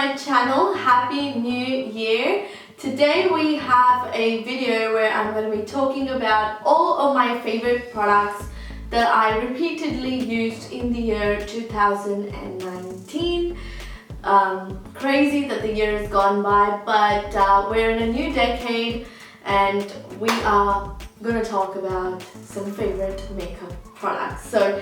my channel. Happy New Year! Today we have a video where I'm going to be talking about all of my favorite products that I repeatedly used in the year 2019. Crazy that the year has gone by, but we're in a new decade and we are going to talk about some favorite makeup products. So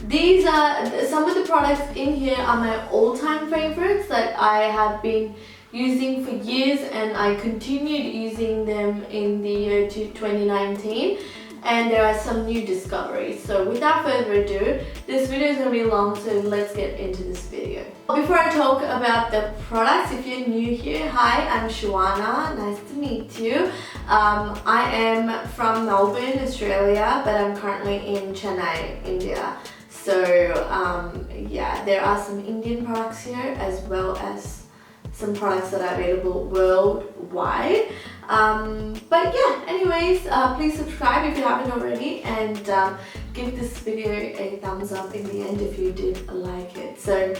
these are some of the products in here are my all-time favorites that I have been using for years, and I continued using them in the year 2019, and there are some new discoveries. So without further ado, this video is going to be long, so let's get into this video. Before I talk about the products, if you're new here, hi, I'm Shuana, nice to meet you. I am from Melbourne, Australia, but I'm currently in Chennai, India. So yeah, there are some Indian products here as well as some products that are available worldwide. But yeah, anyways, please subscribe if you haven't already, and give this video a thumbs up in the end if you did like it. So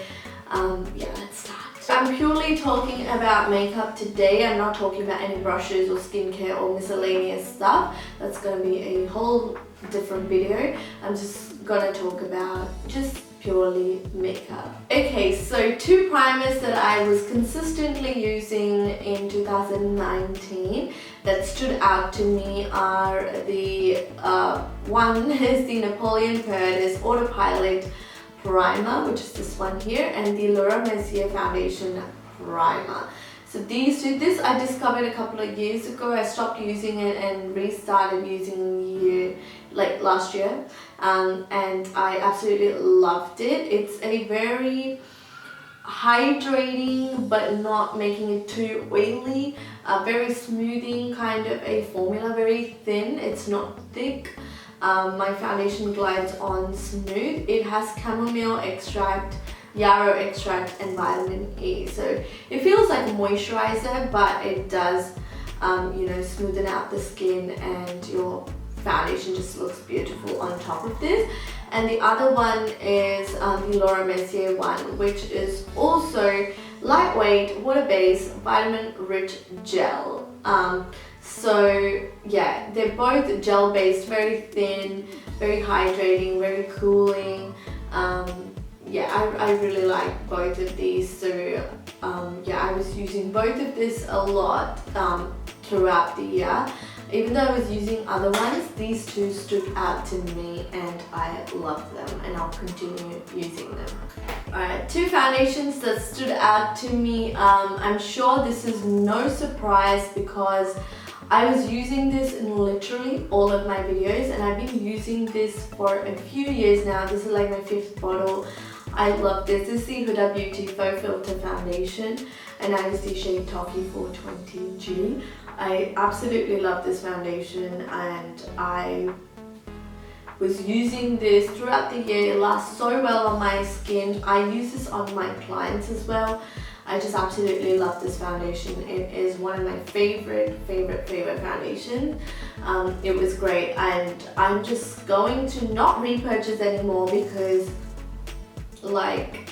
yeah, let's start. I'm purely talking about makeup today. I'm not talking about any brushes or skincare or miscellaneous stuff. That's going to be a whole different video. I'm just going to talk about just purely makeup. Okay, so two primers that I was consistently using in 2019 that stood out to me are the one is the Napoleon Paradis Autopilot Primer, which is this one here, and the Loreal Foundation Primer. So these two, this I discovered a couple of years ago. I stopped using it and restarted using last year, and I absolutely loved it. It's a very hydrating but not making it too oily, very smoothing kind of a formula, very thin, it's not thick. My foundation glides on smooth. It has chamomile extract, yarrow extract and vitamin E, so it feels like a moisturizer, but it does you know, smoothen out the skin, and your foundation just looks beautiful on top of this. And the other one is the Laura Mercier one, which is also lightweight, water-based, vitamin-rich gel. So yeah, they're both gel-based, very thin, very hydrating, very cooling. Yeah, I really like both of these. So yeah, I was using both of this a lot throughout the year. Even though I was using other ones, these two stood out to me and I love them, and I'll continue using them. Alright, two foundations that stood out to me. I'm sure this is no surprise because I was using this in literally all of my videos, and I've been using this for a few years now. This is like my 5th bottle. I love this. This is the Huda Beauty Faux Filter Foundation, and I use the shade Toffee 420G. I absolutely love this foundation, and I was using this throughout the year. It lasts so well on my skin. I use this on my clients as well. I just absolutely love this foundation. It is one of my favorite foundations. It was great, and I'm just going to not repurchase anymore because like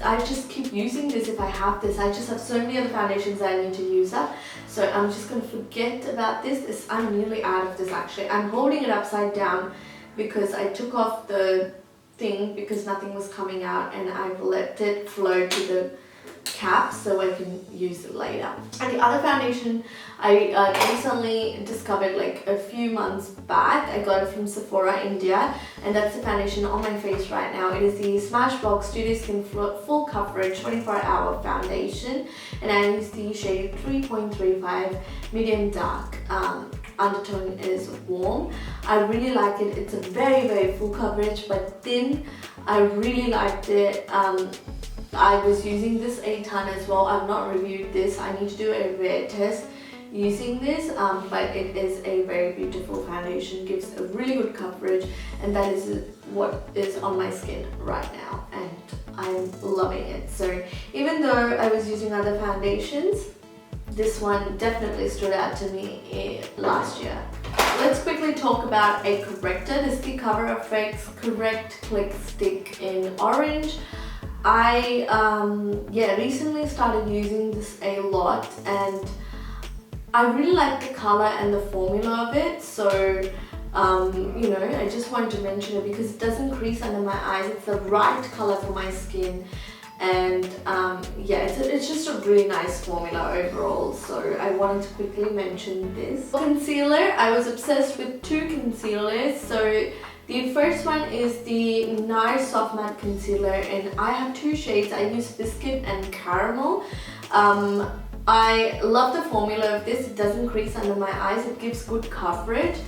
I just keep using this if I have this. I just have so many other foundations that I need to use up. So I'm just going to forget about this. I'm nearly out of this actually. I'm holding it upside down because I took off the thing because nothing was coming out, and I've let it flow to the cap so I can use it later. And the other foundation I recently discovered like a few months back. I got it from Sephora India, and that's the foundation on my face right now. It is the Smashbox Studio Skin Full Coverage 24-Hour Foundation, and I use the shade 3.35 medium dark. Undertone is warm. I really like it. It's a very full coverage but thin. I really liked it. I was using this a ton as well. I've not reviewed this. I need to do a wear test using this, but it is a very beautiful foundation. Gives a really good coverage, and that is what is on my skin right now, and I'm loving it. So even though I was using other foundations, this one definitely stood out to me last year. Let's quickly talk about a corrector. This is the Cover FX Correct Click Stick in orange. I recently started using this a lot, and I really like the color and the formula of it. So you know, I just wanted to mention it because it doesn't crease under my eyes. It's the right color for my skin, and yeah, it's just a really nice formula overall. So I wanted to quickly mention this. Concealer, I was obsessed with two concealers. So the first one is the NYX Soft Matte Concealer, and I have two shades. I use Biscuit and Caramel. I love the formula of this. It doesn't crease under my eyes. It gives good coverage,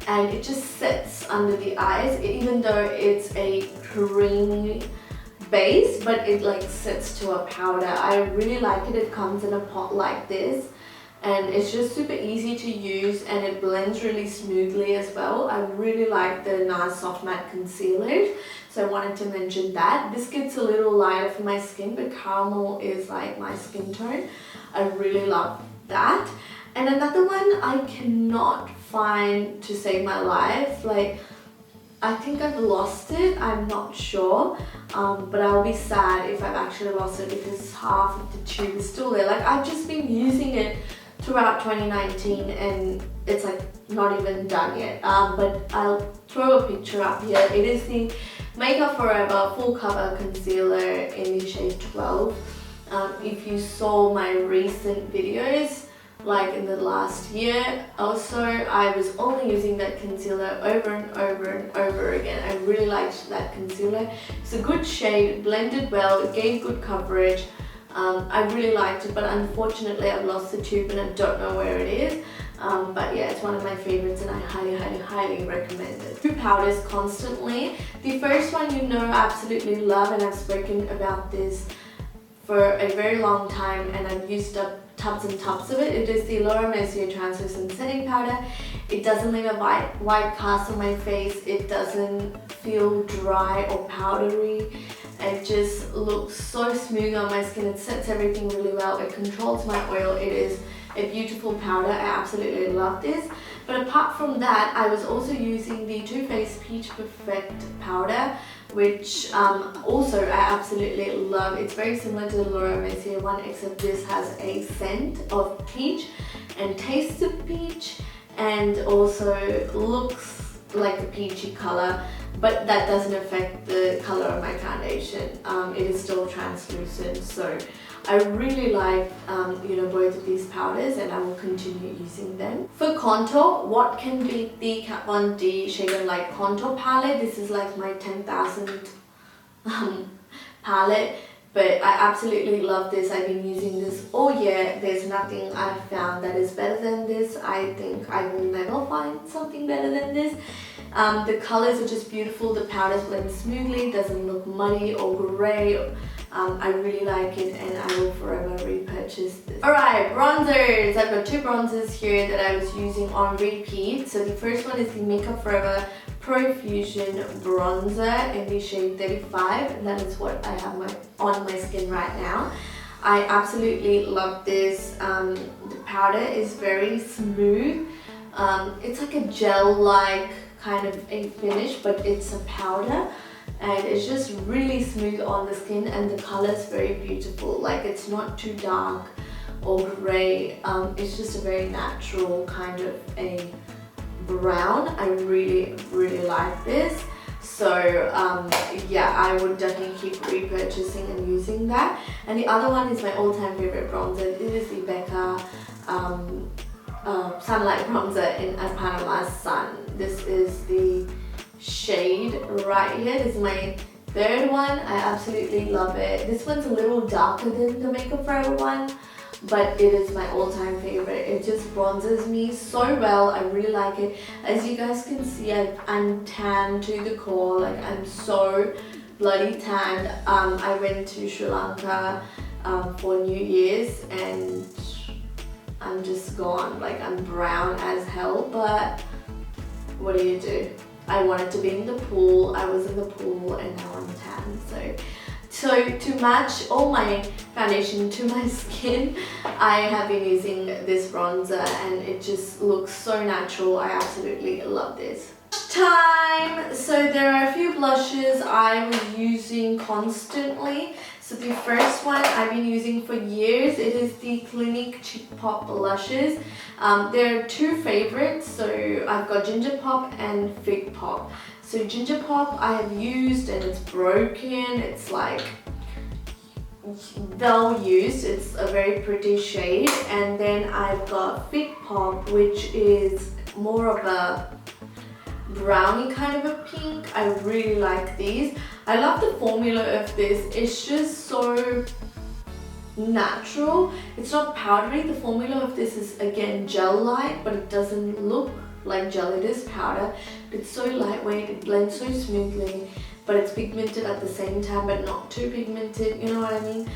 and it just sets under the eyes, even though it's a creamy base, but it like sets to a powder. I really like it. It comes in a pot like this, and it's just super easy to use, and it blends really smoothly as well. I really like the NARS Soft Matte Concealers, so I wanted to mention that. Biscuit's a little lighter for my skin, but Caramel is like my skin tone. I really love that. And another one I cannot find to save my life. Like, I think I've lost it, I'm not sure, but I'll be sad if I've actually lost it because half of the tube is still there. Like, I've just been using it throughout 2019 and it's like not even done yet, but I'll throw a picture up here. It is the Makeup Forever Full Cover Concealer in the shade 12. If you saw my recent videos, like in the last year or so, I was only using that concealer over and over and over again. I really liked that concealer. It's a good shade, it blended well, it gave good coverage. I really liked it, but unfortunately I've lost the tube and I don't know where it is. But yeah, it's one of my favorites and I highly recommend it. Two powders constantly. The first one you know I absolutely love, and I've spoken about this for a very long time and I've used up tubs and tubs of it. It is the Loreal Translucent Setting Powder. It doesn't leave a white cast on my face. It doesn't feel dry or powdery. It just looks so smooth on my skin. It sets everything really well. It controls my oil. It is a beautiful powder. I absolutely love this. But apart from that, I was also using the Too Faced Peach Perfect powder, which also I absolutely love. It's very similar to the Loreal one, except this has a scent of peach and tastes of peach, and also looks like a peachy color, but that doesn't affect the color of my foundation. It is still translucent, so I really like you know, both of these powders, and I will continue using them. For contour, what can beat the Kat Von D Shade and Light Contour Palette? This is like my 10,000 palette, but I absolutely love this. I've been using this all year. There's nothing I've found that is better than this. I think I will never find something better than this. The colors are just beautiful. The powders blend smoothly, doesn't look muddy or grey. I really like it and I will forever repurchase this. Alright, bronzers. I've got two bronzers here that I was using on repeat. So the first one is the Makeup Forever Pro Fusion Bronzer in the shade 35, and that is what I have on my skin right now. I absolutely love this. The powder is very smooth. It's like a gel-like kind of a finish, but it's a powder. And it's just really smooth on the skin, and the color is very beautiful. Like, it's not too dark or grey. It's just a very natural kind of a brown. I really like this. So yeah, I would definitely keep repurchasing and using that. And the other one is my all-time favorite bronzer. This is the Becca Sunlight Bronzer in a Panama Sun. This is the shade right here. This is my third one. I absolutely love it. This one's a little darker than the Makeup Forever one, but it is my all-time favorite. It just bronzes me so well. I really like it. As you guys can see, I'm tan to the core. Like, I'm so bloody tanned. I went to Sri Lanka for New Year's and I'm just gone. Like, I'm brown as hell, but what do you do? I wanted to be in the pool, I was in the pool, and now I'm tan. So to match all my foundation to my skin, I have been using this bronzer and it just looks so natural. I absolutely love this. Time! So there are a few blushes I was using constantly. So the first one I've been using for years, it is the Clinique Cheek Pop blushes. There are two favorites, so I've got Ginger Pop and Fig Pop. So Ginger Pop I have used and it's broken, it's like well used, it's a very pretty shade. And then I've got Fig Pop, which is more of a brownie kind of a pink. I really like these. I love the formula of this. It's just so natural. It's not powdery. The formula of this is again gel-like, but it doesn't look like gel. It is powder. It's so lightweight. It blends so smoothly, but it's pigmented at the same time, but not too pigmented. You know what I mean?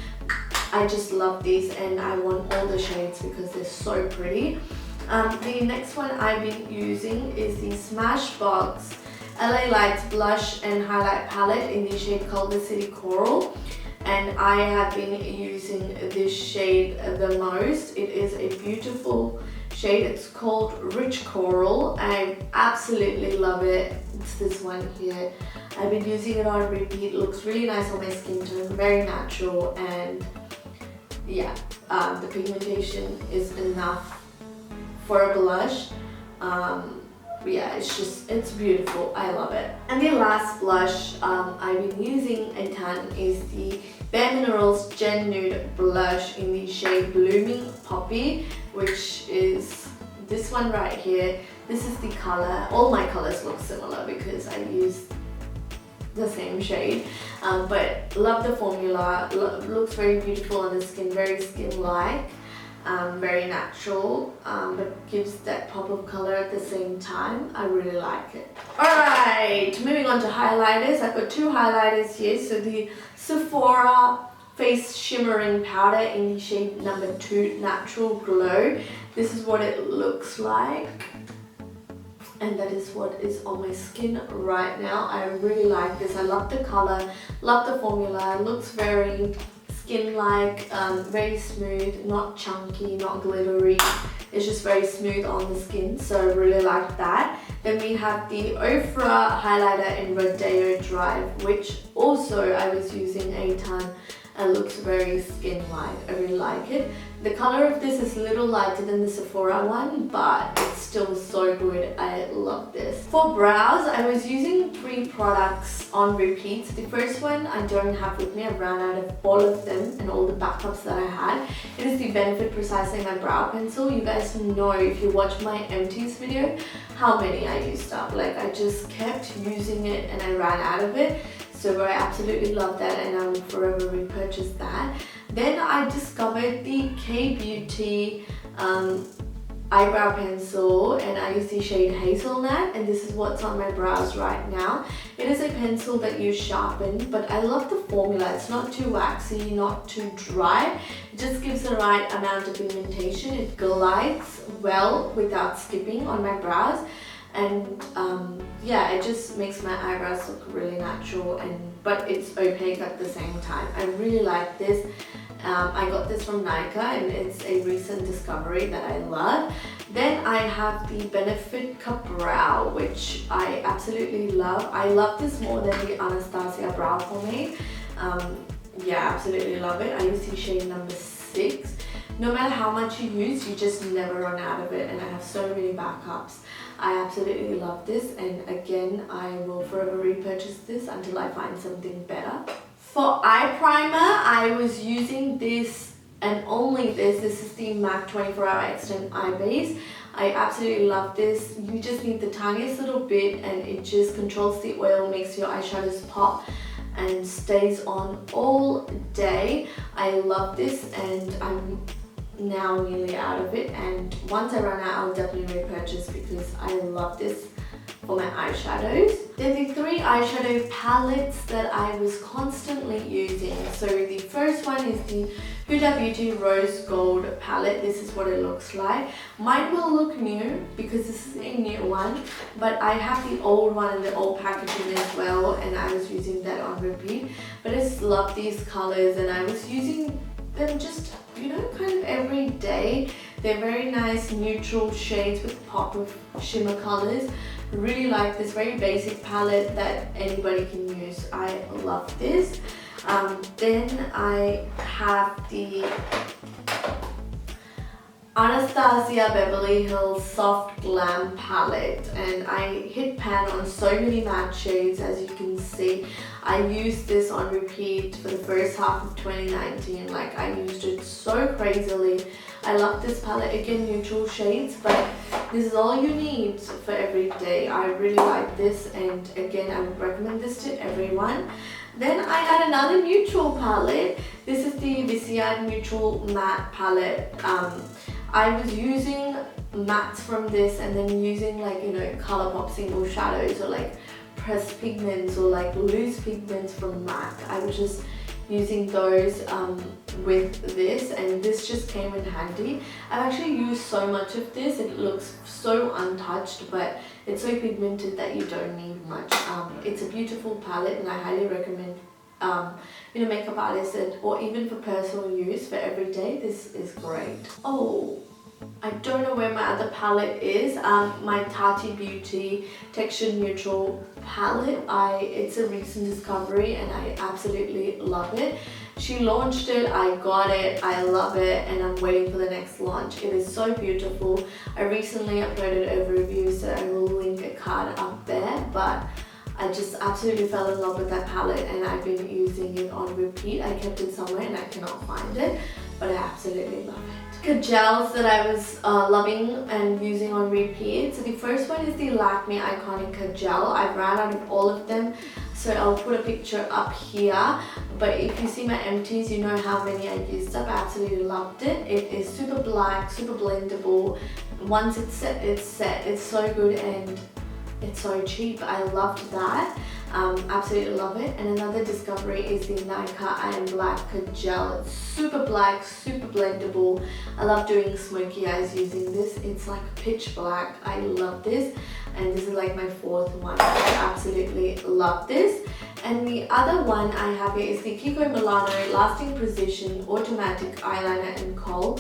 I just love these, and I want all the shades because they're so pretty. The next one I've been using is the Smashbox LA Lights Blush and Highlight Palette in the shade Culver City Coral. And I have been using this shade the most. It is a beautiful shade. It's called Rich Coral. I absolutely love it. It's this one here. I've been using it on repeat. It looks really nice on my skin tone, very natural, and yeah, the pigmentation is enough for a blush. Yeah, it's beautiful. I love it. And the last blush I've been using a ton is the Bare Minerals Gen Nude blush in the shade Blooming Poppy, which is this one right here. This is the color. All my colors look similar because I use the same shade, but love the formula. Looks very beautiful on the skin, very skin-like. Very natural, but gives that pop of color at the same time. I really like it. Alright, moving on to highlighters. I've got two highlighters here. So the Sephora Face Shimmering Powder in the shade number 2 Natural Glow. This is what it looks like, and that is what is on my skin right now. I really like this. I love the color, love the formula. It looks very skin-like, very smooth, not chunky, not glittery. It's just very smooth on the skin, so I really like that. Then we have the Ofra highlighter in Rodeo Drive, which also I was using a ton and looks very skin-like. I really like it. The color of this is a little lighter than the Sephora one, but it's still so good. I love this. For brows, I was using 3 products on repeat. The first one I don't have with me. I've run out of all of them and all the backups that I had. It is the Benefit Precisely My Brow Pencil. You guys know, if you watch my empties video, how many I used up. Like, I just kept using it and I ran out of it. So I absolutely love that, and I will forever repurchase that. Then I discovered the K-Beauty eyebrow pencil, and I use the shade Hazelnut, and this is what's on my brows right now. It is a pencil that you sharpen, but I love the formula. It's not too waxy, not too dry. It just gives the right amount of pigmentation. It glides well without skipping on my brows. And yeah, it just makes my eyebrows look really natural, but it's opaque at the same time. I really like this. I got this from Nika, and it's a recent discovery that I love. Then I have the Benefit Cup Brow, which I absolutely love. I love this more than the Anastasia Brow Pomade. Yeah, absolutely love it. I use the shade number 6. No matter how much you use, you just never run out of it, and I have so many backups. I absolutely love this, and again, I will forever repurchase this until I find something better. For eye primer, I was using this and only this. This is the MAC 24 Hour Extend Eye Base. I absolutely love this. You just need the tiniest little bit, and it just controls the oil, makes your eyeshadows pop, and stays on all day. I love this, and I'm now nearly out of it, and once I run out, I'll definitely repurchase because I love this for my eyeshadows. Then the 3 eyeshadow palettes that I was constantly using. So the first one is the Huda Beauty Rose Gold palette. This is what it looks like. Mine will look new because this is a new one, but I have the old one in the old packaging as well, and I was using that on repeat. But I just love these colors, and I was using them just, you know, kind of every day. They're very nice neutral shades with pop of shimmer colors. Really like this very basic palette that anybody can use. I love this. Then I have the Anastasia Beverly Hills Soft Glam Palette, and I hit pan on so many matte shades. As you can see, I used this on repeat for the first half of 2019. Like, I used it so crazily. I love this palette. Again, neutral shades, but this is all you need for every day. I really like this, and again, I would recommend this to everyone. Then I had another neutral palette. This is the Visead Neutral Matte Palette. I was using mattes from this and then using, like, you know, ColourPop single shadows or like pressed pigments or like loose pigments from MAC. I was just using those with this, and this just came in handy. I've actually used so much of this. It looks so untouched, but it's so pigmented that you don't need much. It's a beautiful palette, and I highly recommend you know, makeup artists or even for personal use for every day. This is great. Oh, I don't know where my other palette is. My Tati Beauty Texture Neutral palette. It's a recent discovery and I absolutely love it. She launched it, I got it, I love it, and I'm waiting for the next launch. It is so beautiful. I recently uploaded a review, so I will link a card up there, but I just absolutely fell in love with that palette and I've been using it on repeat. I kept it somewhere and I cannot find it, but I absolutely love it. Gels that I was loving and using on repeat. So the first one is the Lakme Iconic Gel. I've ran out of all of them, so I'll put a picture up here. But if you see my empties, you know how many I used up. I absolutely loved it. It is super black, super blendable. Once it's set, it's set. It's so good and it's so cheap. I loved that. Absolutely love it. And another discovery is the Nykaa Iron Black Gel. It's super black, super blendable. I love doing smoky eyes using this. It's like pitch black. I love this, and this is like my fourth one. I absolutely love this. And the other one I have here is the Kiko Milano Lasting Precision Automatic Eyeliner in Kohl.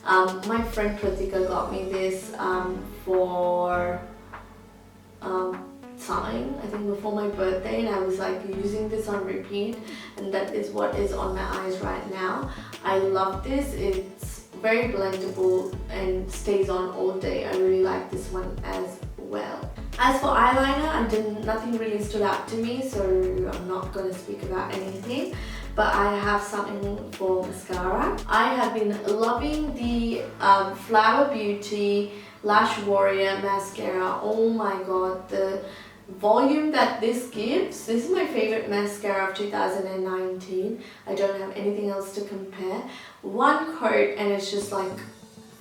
My friend Pratika got me this for time, I think before my birthday, and I was like using this on repeat, and that is what is on my eyes right now. I love this. It's very blendable and stays on all day. I really like this one as well. As for eyeliner, nothing really stood out to me, so I'm not going to speak about anything. But I have something for mascara. I have been loving the Flower Beauty Lash Warrior Mascara. Oh my god, the volume that this gives. This is my favorite mascara of 2019. I don't have anything else to compare. One coat and it's just like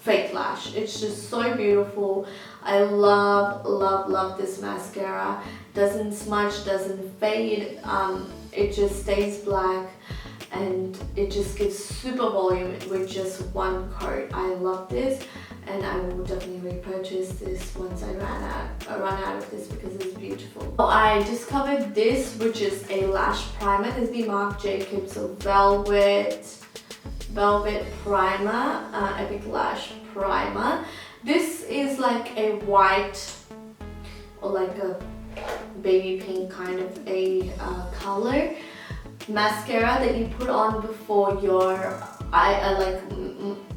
fake lash. It's just so beautiful. I love, love, love this mascara. Doesn't smudge, doesn't fade. It just stays black and it just gives super volume with just one coat. I love this, and I will definitely repurchase this once I run out of this because it's beautiful. So I discovered this, which is a lash primer. This is the Marc Jacobs Velvet Primer, Epic Lash Primer. This is like a white or like a baby pink kind of a color mascara that you put on before your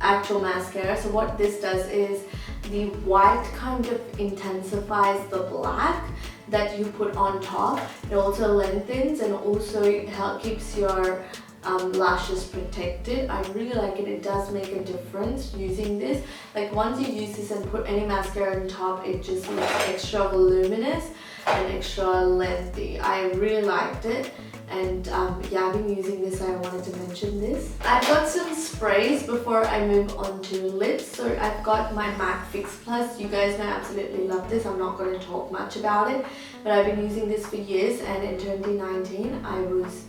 actual mascara. So what this does is the white kind of intensifies the black that you put on top. It also lengthens and also keeps your lashes protected. I really like it. It does make a difference using this. Like once you use this and put any mascara on top, it just looks extra voluminous and extra lengthy. I really liked it. And yeah, I've been using this, so I wanted to mention this. I've got some sprays before I move on to lips. So I've got my MAC Fix Plus. You guys know I absolutely love this. I'm not going to talk much about it, but I've been using this for years, and in 2019 I was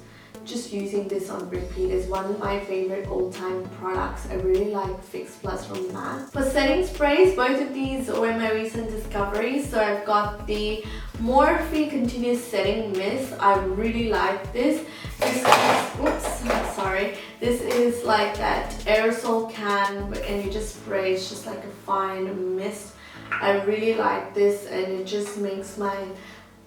just using this on repeat. It's one of my favorite all-time products. I really like Fix Plus from MAC. For setting sprays, both of these were my recent discoveries. So I've got the Morphe Continuous Setting Mist. I really like this. This is like that aerosol can, and you just spray. It's just like a fine mist. I really like this, and it just makes my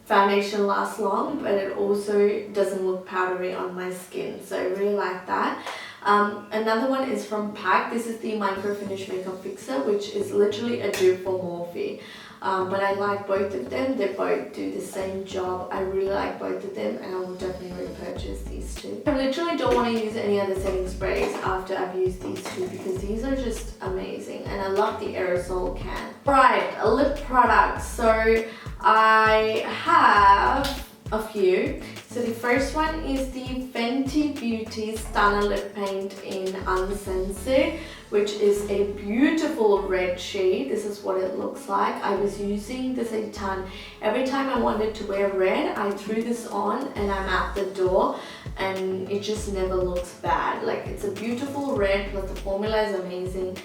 foundation lasts long, but it also doesn't look powdery on my skin, so I really like that. Another one is from PAC. This is the Micro Finish Makeup Fixer, which is literally a dupe for Morphe. But I like both of them. They both do the same job. I really like both of them, and I will definitely repurchase these two. I literally don't want to use any other setting sprays after I've used these two, because these are just amazing, and I love the aerosol can. Right, lip products. So I have a few. So the first one is the Fenty Beauty Stunner Lip Paint in Uncensored, which is a beautiful red shade. This is what it looks like. I was using this a ton. Every time I wanted to wear red, I threw this on and I'm at the door, and it just never looks bad. Like, it's a beautiful red, plus the formula is amazing.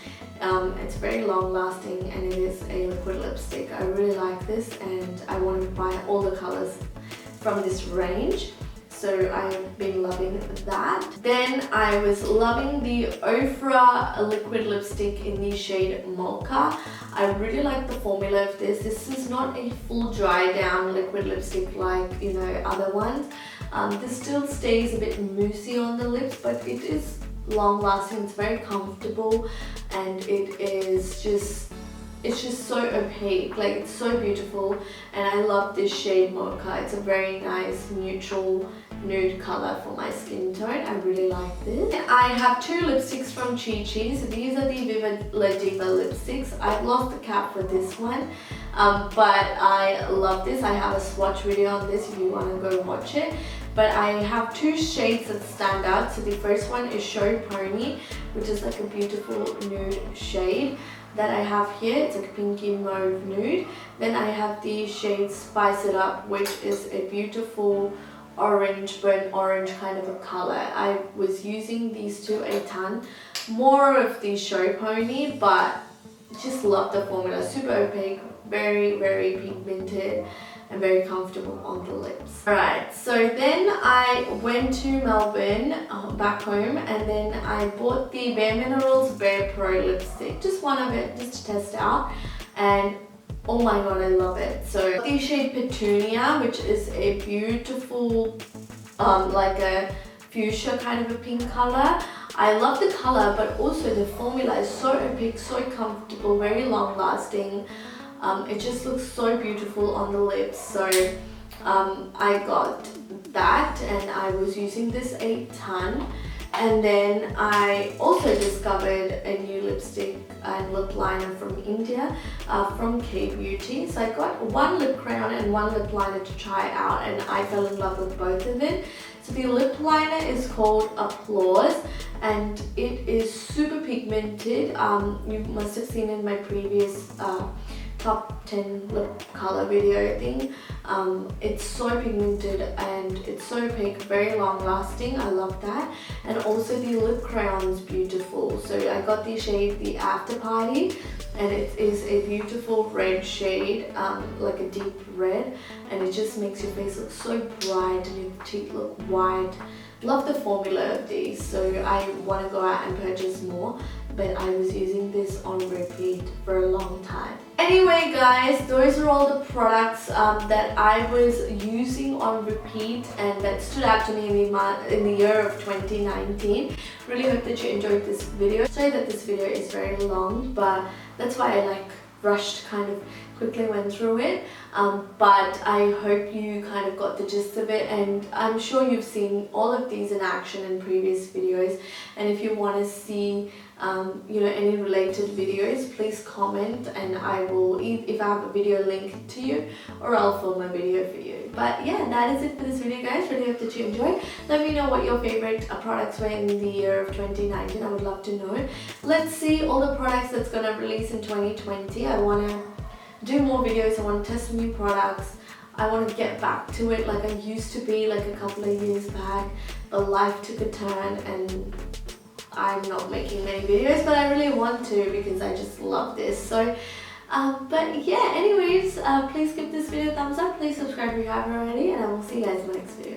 It's very long lasting, and it is a liquid lipstick. I really like this, and I want to buy all the colors from this range, so I've been loving that. Then I was loving the Ofra liquid lipstick in the shade Mocha. I really like the formula of this. This is not a full dry down liquid lipstick like, you know, other ones. This still stays a bit moussey on the lips, but it is long lasting. It's very comfortable, and it's just so opaque. Like, it's so beautiful, and I love this shade Mocha. It's a very nice neutral nude color for my skin tone. I really like this. I have two lipsticks from Chi Chi. So these are the Viva La Diva lipsticks. I've lost the cap for this one, but I love this. I have a swatch video on this if you want to go watch it. But I have two shades that stand out. So the first one is Show Pony, which is like a beautiful nude shade that I have here. It's like a pinky mauve nude. Then I have the shade Spice It Up, which is a beautiful orange, burnt orange kind of a color. I was using these two a ton. More of the Show Pony, but just love the formula. Super opaque, very, very pigmented, and very comfortable on the lips. Alright, so then I went to Melbourne, back home, and then I bought the Bare Minerals Bare Pro lipstick. Just one of it, just to test out, and oh my god, I love it. So the shade Petunia, which is a beautiful, like a fuchsia kind of a pink color. I love the color, but also the formula is so opaque, so comfortable, very long lasting. It just looks so beautiful on the lips. So I got that, and I was using this a ton. And then I also discovered a new lipstick and lip liner from India, from K Beauty. So I got one lip crayon and one lip liner to try out, and I fell in love with both of it. So the lip liner is called Applause, and it is super pigmented. You must have seen in my previous top 10 lip color video thing. It's so pigmented and it's so opaque, very long lasting. I love that. And also the lip crayon is beautiful. So I got the shade the After Party, and it is a beautiful red shade, like a deep red, and it just makes your face look so bright and your teeth look white. Love the formula of these, so I want to go out and purchase more, but I was using this on repeat for a long time. Anyway guys, those are all the products that I was using on repeat and that stood out to me in the year of 2019. Really hope that you enjoyed this video. Sorry that this video is very long, but that's why I rushed, kind of quickly went through it, but I hope you kind of got the gist of it, and I'm sure you've seen all of these in action in previous videos. And if you want to see you know, any related videos, please comment, and I will, if I have a video link to you, or I'll film a video for you. But yeah, that is it for this video guys. Really hope that you enjoyed. Let me know what your favorite products were in the year of 2019. I would love to know. Let's see all the products that's going to release in 2020. I want to do more videos. I want to test new products. I want to get back to it like I used to be like a couple of years back, but life took a turn and I'm not making many videos, but I really want to because I just love this. So but yeah, anyways, please give this video a thumbs up, please subscribe if you haven't already, and I will see you guys in the next video.